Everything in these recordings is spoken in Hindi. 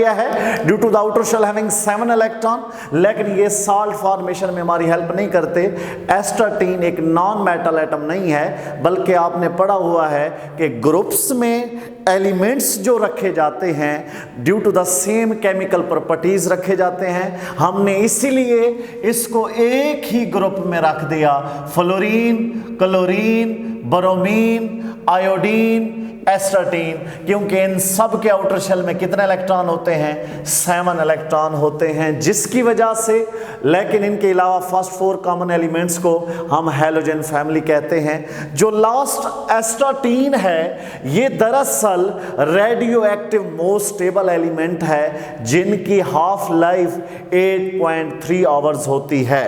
है due to the outer shell having 7 electron, लेकिन ये साल्ट फॉर्मेशन में हमारी हेल्प नहीं करते। एस्टाटीन एक नॉन मेटल एटम नहीं है, बल्कि आपने पढ़ा हुआ है कि ग्रुप्स में एलिमेंट्स जो रखे जाते हैं due to the same chemical properties रखे जाते हैं। हमने इसीलिए इसको एक ही ग्रुप में रख दिया, fluorine, chlorine, bromine, iodine, astatine, क्योंकि इन सब के आउटर शेल में कितने इलेक्ट्रॉन होते हैं? 7 इलेक्ट्रॉन होते हैं, जिसकी वजह से, लेकिन इनके अलावा फर्स्ट 4 कॉमन एलिमेंट्स को हम हैलोजन फैमिली कहते हैं। जो लास्ट एस्टाटीन है ये दरअसल radio active most stable element है, जिनकी हाफ लाइफ 8.3 आवर्स होती है,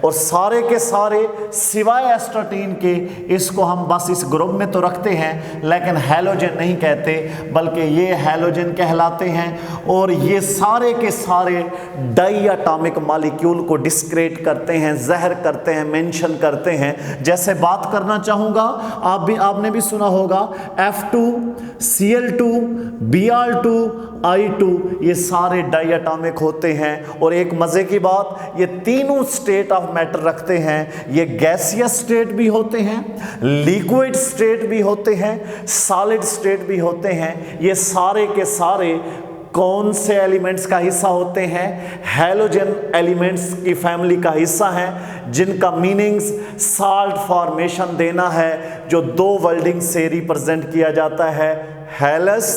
और सारे के सारे सिवाय एस्टाटीन के इसको हम बस इस ग्रुप में तो रखते हैं, लेकिन हैलोजन नहीं कहते, बल्कि ये हैलोजन कहलाते हैं। और ये सारे के सारे डाई एटॉमिक मॉलिक्यूल को डिस्क्रेट करते हैं, जहर करते हैं, मेंशन करते हैं। जैसे बात करना चाहूँगा, आपने भी सुना होगा F2, Cl2, Br2, I2, ये सारे डाई एटॉमिक होते हैं। और एक मज़े की बात, ये तीनों स्टेट ऑफ मैटर रखते हैं। ये गैसियस स्टेट भी होते हैं, लिक्विड स्टेट भी होते हैं, सॉलिड स्टेट भी होते हैं। ये सारे के सारे कौन से एलिमेंट्स का हिस्सा होते हैं? हैलोजन एलिमेंट्स की फैमिली का हिस्सा हैं, जिनका मीनिंग्स साल्ट फॉर्मेशन देना है, जो 2 वर्डिंग से रिप्रेजेंट किया जाता है, हैलस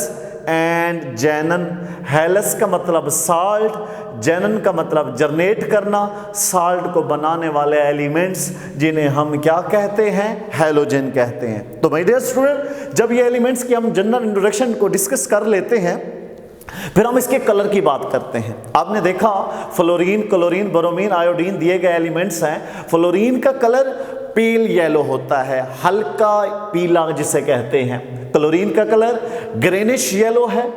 एंड जेनन। हैलस का मतलब साल्ट, जेनन का मतलब जनरेट करना, साल्ट को बनाने वाले एलिमेंट्स, जिन्हें हम क्या कहते हैं? हैलोजन कहते हैं। तो माय डियर स्टूडेंट, जब ये एलिमेंट्स की हम जनरल इंट्रोडक्शन को डिस्कस कर लेते हैं, फिर हम इसके कलर की बात करते हैं। आपने देखा फ्लोरीन, क्लोरीन, ब्रोमीन, आयोडीन दिए गए एलिमेंट्स हैं। फ्लोरीन का कलर पेल येलो होता है, हल्का पीला जिसे कहते हैं। क्लोरीन का कलर ग्रेनिश येलो है,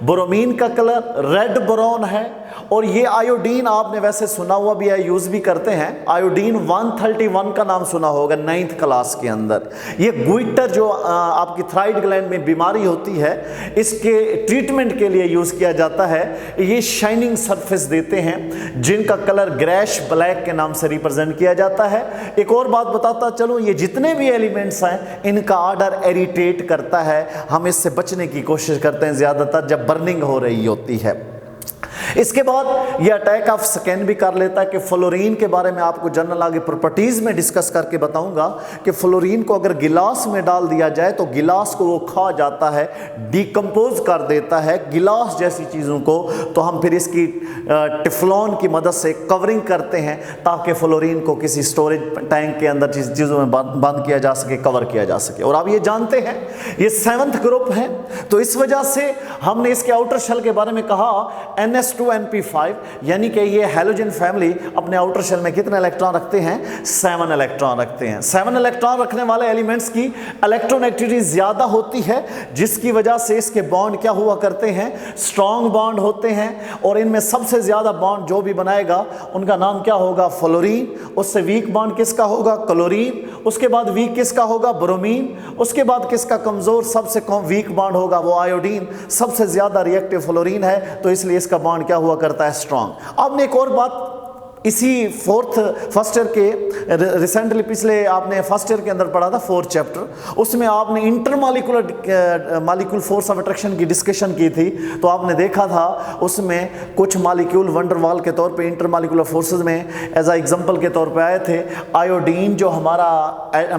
ब्रोमीन का कलर रेड ब्राउन है, और ये आयोडीन आपने वैसे सुना हुआ भी है, यूज भी करते हैं। आयोडीन 131 का नाम सुना होगा 9th क्लास के अंदर। ये गुइटर जो आपकी थायराइड ग्लैंड में बीमारी होती है, इसके ट्रीटमेंट के लिए यूज किया जाता है। ये शाइनिंग सरफेस देते हैं, जिनका कलर ग्रेश ब्लैक के नाम से रिप्रेजेंट किया जाता है। एक और बात बताता चलो, ये जितने भी एलिमेंट्स हैं, इनका ऑर्डर इरिटेट करता है। हम इससे बचने की कोशिश करते हैं ज़्यादातर जब बर्निंग हो रही होती है। इसके बाद ये अटैक ऑफ स्किन भी कर लेता है। कि फ्लोरीन के बारे में आपको जनरल आगे प्रॉपर्टीज में डिस्कस करके बताऊंगा कि फ्लोरीन को अगर गिलास में डाल दिया जाए तो गिलास को वो खा जाता है, डिकम्पोज कर देता है गिलास जैसी चीज़ों को। तो हम फिर इसकी टिफ्लॉन की मदद से कवरिंग करते हैं, ताकि फ्लोरीन को किसी स्टोरेज टैंक के अंदर चीज़ों में बंद किया जा सके, कवर किया जा सके। और आप ये जानते हैं ये 7th ग्रुप है, तो इस वजह से हमने इसके आउटर शेल के बारे में कहा NH2NP5, यानी कि ये हैलोजन फैमिली अपने आउटर शेल में कितने इलेक्ट्रॉन रखते हैं? 7 इलेक्ट्रॉन रखते हैं। 7 इलेक्ट्रॉन रखने वाले एलिमेंट्स की इलेक्ट्रोनेगेटिविटी ज्यादा होती है, जिसकी वजह से इसके बॉन्ड क्या हुआ करते हैं? स्ट्रॉन्ग बॉन्ड होते हैं। और इनमें सबसे ज्यादा बॉन्ड जो भी बनाएगा उनका नाम क्या होगा? फ्लोरीन। उससे वीक बॉन्ड किसका होगा? क्लोरीन। उसके बाद वीक किसका होगा? ब्रोमीन। उसके बाद किसका कमजोर सबसे कम वीक बॉन्ड होगा? वो आयोडीन। सबसे ज्यादा रिएक्टिव फ्लोरीन है, तो इसलिए इसका बॉन्ड क्या हुआ करता है? स्ट्रॉन्ग। आपने एक और बात इसी फर्स्ट ईयर के रिसेंटली पिछले आपने फर्स्ट ईयर के अंदर पढ़ा था 4th चैप्टर, उसमें आपने इंटरमॉलिक्यूल फोर्स ऑफ अट्रैक्शन की डिस्कशन की थी। तो आपने देखा था उसमें कुछ मॉलिक्यूल वंडरवाल के तौर पे इंटरमॉलिक्यूलर फोर्सेस में एज आ एग्जांपल के तौर पे आए थे। आयोडीन जो हमारा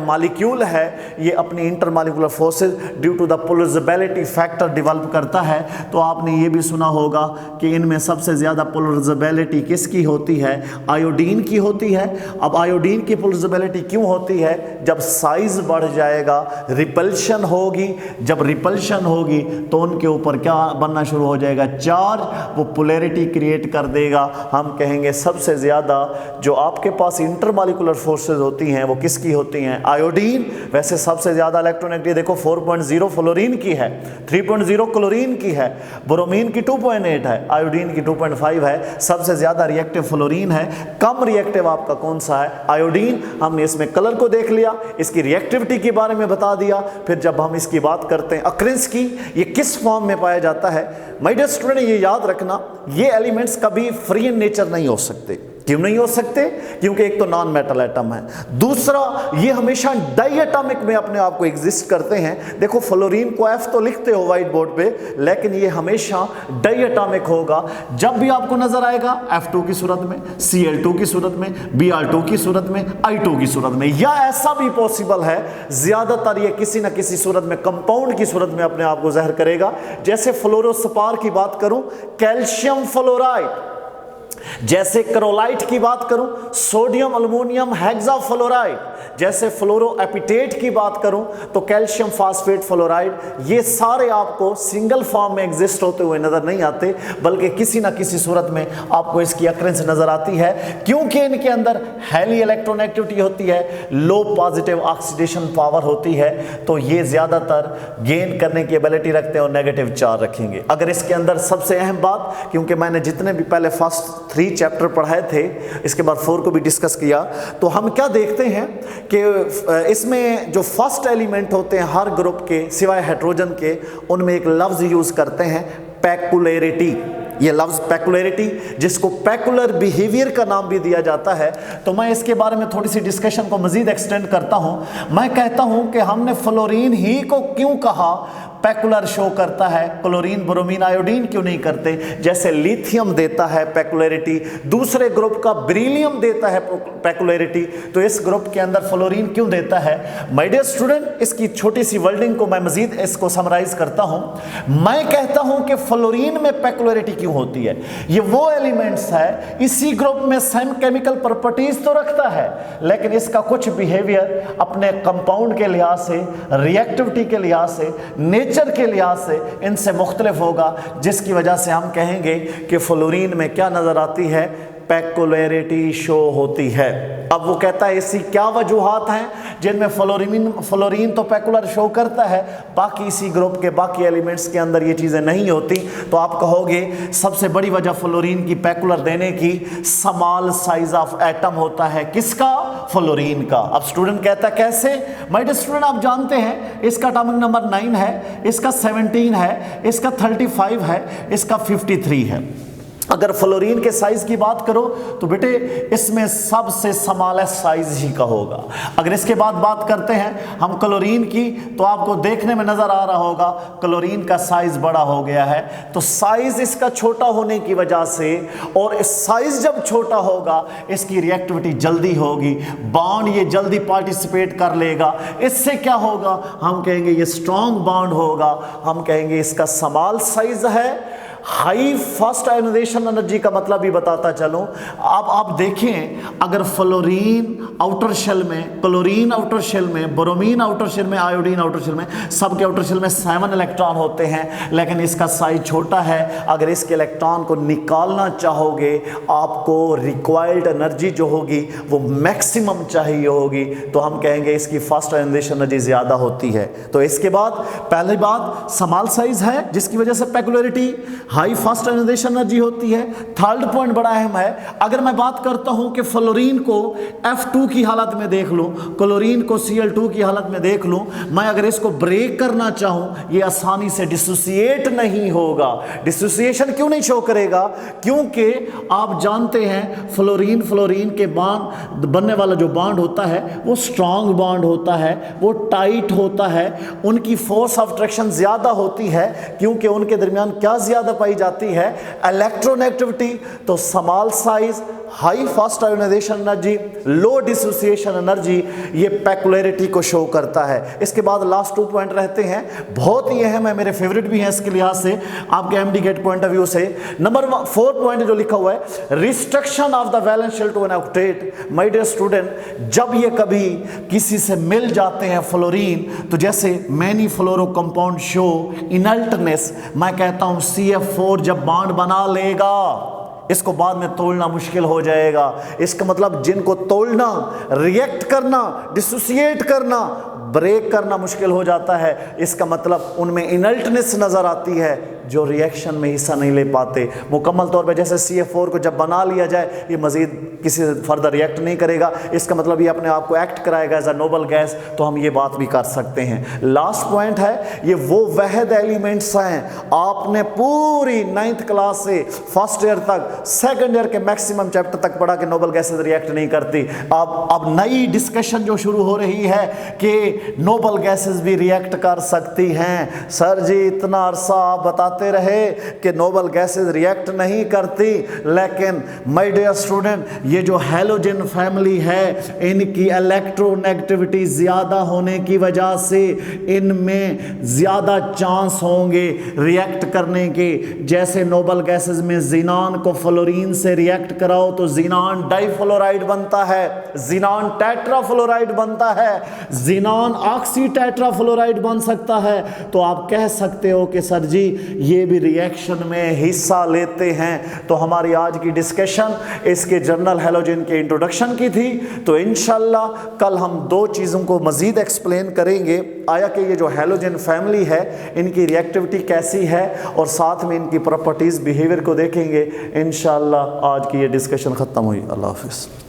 मॉलिक्यूल है, ये अपनी intermolecular forces due to the polarizability factor develop करता है। तो आपने ये भी सुना होगा कि इनमें सबसे ज़्यादा पोलराइजेबिलिटी किसकी होती है? आयोडीन की होती है। अब आयोडीन की पोलराइजेबिलिटी क्यों होती है? जब साइज बढ़ जाएगा रिपल्शन होगी, जब रिपल्शन होगी तो उनके ऊपर क्या बनना शुरू हो जाएगा? चार्ज। वो पोलैरिटी क्रिएट कर देगा। हम कहेंगे सबसे ज़्यादा जो आपके पास इंटरमॉलिक्यूलर फोर्सेस होती हैं वो किसकी होती हैं? आयोडीन। वैसे सबसे ज़्यादा इलेक्ट्रोनेगेटिव देखो 4.0 फ्लोरीन की है, 3.0 क्लोरीन की है, ब्रोमीन की 2.8 है, आयोडीन की 2.5 है। सबसे ज़्यादा रिएक्टिव फ्लोरीन है। है। कम रिएक्टिव आपका कौन सा है? आयोडीन। हमने इसमें कलर को देख लिया, इसकी रिएक्टिविटी के बारे में बता दिया। फिर जब हम इसकी बात करते हैं अक्रेंस की, ये किस फॉर्म में पाया जाता है, माय डियर स्टूडेंट ये याद रखना, ये एलिमेंट्स कभी फ्री इन नेचर नहीं हो सकते। क्यों नहीं हो सकते? क्योंकि एक तो नॉन मेटल एटम है, दूसरा ये हमेशा डाई एटॉमिक में अपने आप को एग्जिस्ट करते हैं। देखो फ्लोरीन को F तो लिखते हो व्हाइट बोर्ड पे, लेकिन ये हमेशा डाई एटॉमिक होगा। जब भी आपको नजर आएगा F2 की सूरत में, Cl2 की सूरत में, Br2 की सूरत में, I2 की सूरत में, या ऐसा भी पॉसिबल है ज्यादातर ये किसी ना किसी सूरत में कंपाउंड की सूरत में अपने आप को ज़ाहिर करेगा। जैसे फ्लोरोस्पार की बात करूं, कैल्शियम फ्लोराइड, जैसे क्रोलाइट की बात करूं, सोडियम अल्युमिनियम हेक्साफ्लोराइड, जैसे फ्लोरोएपिटेट की बात करूं तो कैल्शियम फास्फेट फ्लोराइड, ये सारे आपको सिंगल फॉर्म में एग्जिस्ट होते हुए नजर नहीं आते, बल्कि किसी ना किसी सूरत में आपको इसकी अक्रेंस नजर आती है, क्योंकि इनके अंदर हाईली इलेक्ट्रोनेगेटिविटी होती है, लो पॉजिटिव ऑक्सीडेशन पावर होती है, तो ये ज्यादातर गेन करने की एबिलिटी रखते हैं और नेगेटिव चार्ज रखेंगे। अगर इसके अंदर सबसे अहम बात, क्योंकि मैंने जितने भी पहले फर्स्ट 3 चैप्टर पढ़ाए थे, इसके बाद 4 को भी डिस्कस किया, तो हम क्या देखते हैं कि इसमें जो फर्स्ट एलिमेंट होते हैं हर ग्रुप के सिवाय हाइड्रोजन के, उनमें एक लफ्ज यूज करते हैं पेकुलरिटी। ये लफ्ज पेकुलरिटी, जिसको पेकुलर बिहेवियर का नाम भी दिया जाता है, तो मैं इसके बारे में थोड़ी सी डिस्कशन को मजीद एक्सटेंड करता हूं। मैं कहता हूं कि हमने फ्लोरीन ही को क्यों कहा पेकुलर शो करता है, क्लोरीन ब्रोमीन आयोडीन क्यों नहीं करते? जैसे लिथियम देता है पेकुलरिटी, दूसरे ग्रुप का बेरिलियम देता है पेकुलरिटी, तो इस ग्रुप के अंदर फ्लोरीन क्यों देता है? माय डियर स्टूडेंट, इसकी छोटी सी वर्डिंग को मैं मजीद इसको समराइज करता हूं। मैं कहता हूं कि फ्लोरीन में पेकुलरिटी क्यों होती है? ये वो एलिमेंट्स है, इसी ग्रुप में सेम केमिकल प्रॉपर्टीज तो रखता है, लेकिन इसका कुछ बिहेवियर अपने कंपाउंड के लिहाज से, रिएक्टिविटी के लिहाज से, नेचर के लिहाज से इनसे मुख्तलिफ होगा, जिसकी वजह से हम कहेंगे कि फ्लोरीन में क्या नजर आती है? पेकुलरिटी शो होती है। अब वो कहता है ऐसी क्या वजूहात हैं जिनमें फ्लोरीन तो पेकुलर शो करता है, बाकी इसी ग्रुप के बाकी एलिमेंट्स के अंदर ये चीज़ें नहीं होती? तो आप कहोगे सबसे बड़ी वजह फ्लोरीन की पेकुलर देने की स्मॉल साइज ऑफ एटम होता है। किसका? फ्लोरीन का। अब स्टूडेंट कहता है कैसे? माय डियर स्टूडेंट, आप जानते हैं इसका एटॉमिक नंबर 9 है, इसका 17 है, इसका 35 है, इसका 53 है। अगर फ्लोरीन के साइज की बात करो तो बेटे इसमें सबसे स्मॉलेस्ट साइज ही का होगा। अगर इसके बाद बात करते हैं हम क्लोरीन की, तो आपको देखने में नजर आ रहा होगा क्लोरीन का साइज बड़ा हो गया है। तो साइज इसका छोटा होने की वजह से, और इस साइज जब छोटा होगा इसकी रिएक्टिविटी जल्दी होगी, बॉन्ड ये जल्दी पार्टिसिपेट कर लेगा। इससे क्या होगा? हम कहेंगे ये स्ट्रॉन्ग बॉन्ड होगा, हम कहेंगे इसका स्मॉल साइज है। हाई फास्ट आयोनाइजेशन एनर्जी का मतलब भी बताता चलूं। अब आप देखें, अगर फ्लोरीन आउटर शेल में, क्लोरीन आउटर शेल में, ब्रोमीन आउटर शेल में, आयोडीन आउटर शेल में, सबके आउटर शेल में 7 इलेक्ट्रॉन होते हैं, लेकिन इसका साइज छोटा है। अगर इसके इलेक्ट्रॉन को निकालना चाहोगे, आपको रिक्वायर्ड एनर्जी जो होगी वो मैक्सिमम चाहिए होगी, तो हम कहेंगे इसकी फास्ट आयोनाइजेशन एनर्जी ज़्यादा होती है। तो इसके बाद पहली बात स्मॉल साइज है, जिसकी वजह से पेकुलरिटी, हाई फास्ट आयोनाइजेशन एनर्जी होती है। थर्ड पॉइंट बड़ा अहम है, अगर मैं बात करता हूं कि फ्लोरीन को F2 की हालत में देख लूं, क्लोरीन को Cl2 की हालत में देख लूं, मैं अगर इसको ब्रेक करना चाहूं, ये आसानी से डिसोसिएट नहीं होगा। डिसोसिएशन क्यों नहीं शो करेगा? क्योंकि आप जानते हैं फ्लोरीन के बॉन्ड बनने वाला जो बॉन्ड होता है वो स्ट्रॉन्ग बॉन्ड होता है, वो टाइट होता है, उनकी फोर्स ऑफ अट्रैक्शन ज्यादा होती है, क्योंकि उनके दरमियान क्या ज्यादा पाई जाती है? इलेक्ट्रोनेगेटिविटी। तो small size, high first ionisation energy, low dissociation energy, ये पेकुलरिटी को शो करता है। इसके बाद लास्ट 2 पॉइंट रहते हैं, बहुत ही अहम है, मेरे फेवरेट भी हैं इसके लिहाज से, आपके MD gate point of view से। नंबर 4 पॉइंट जो लिखा हुआ है, restriction of the valence shell to an octet. My dear student, जब ये कभी किसी से मिल जाते हैं फ्लोरीन, तो जैसे मैनी फ्लोरो कंपाउंड शो इनल्टनेस, मैं कहता हूं CF4 जब बॉन्ड बना लेगा, इसको बाद में तोड़ना मुश्किल हो जाएगा। इसका मतलब जिनको तोड़ना, रिएक्ट करना, डिसोसिएट करना, ब्रेक करना मुश्किल हो जाता है, इसका मतलब उनमें इनल्टनेस नज़र आती है, जो रिएक्शन में हिस्सा नहीं ले पाते मुकम्मल तौर पे। जैसे CH4 को जब बना लिया जाए, ये मज़ीद किसी से फर्दर रिएक्ट नहीं करेगा, इसका मतलब ये अपने आप को एक्ट कराएगा एज अ नोबल गैस, तो हम ये बात भी कर सकते हैं। लास्ट पॉइंट है, ये वो वहद एलिमेंट्स हैं, आपने पूरी 9th क्लास से 1st ईयर तक, 2nd ईयर के मैक्सिमम चैप्टर तक पढ़ा कि नोबल गैसेज रिएक्ट नहीं करती। अब नई डिस्कशन जो शुरू हो रही है कि नोबल गैसेज भी रिएक्ट कर सकती हैं। सर जी इतना अरसा आप बताते रहे कि नोबल गैसेज रिएक्ट नहीं करती, लेकिन माय डियर स्टूडेंट, ये जो हैलोजन फैमिली है, इनकी इलेक्ट्रोनेगेटिविटी ज़्यादा होने की वजह से इनमें ज़्यादा चांस होंगे रिएक्ट करने के। जैसे नोबल गैसेज में ज़ीनान को फ्लोरीन से रिएक्ट कराओ तो ज़ीनान डाइफ्लोराइड बनता है, ज़ीनान टेट्राफ्लोराइड बनता है, ज़ीनान ऑक्सी टेट्राफ्लोराइड बन सकता है। तो आप कह सकते हो कि सर जी ये भी रिएक्शन में हिस्सा लेते हैं। तो हमारी आज की डिस्कशन इसके जनरल हैलोजन के इंट्रोडक्शन की थी। तो इंशाल्लाह कल हम 2 चीज़ों को मज़ीद एक्सप्लेन करेंगे, आया कि ये जो हैलोजन फैमिली है इनकी रिएक्टिविटी कैसी है, और साथ में इनकी प्रॉपर्टीज़, बिहेवियर को देखेंगे। इंशाल्लाह आज की ये डिस्कशन ख़त्म हुई। अल्लाह हाफ़िज़।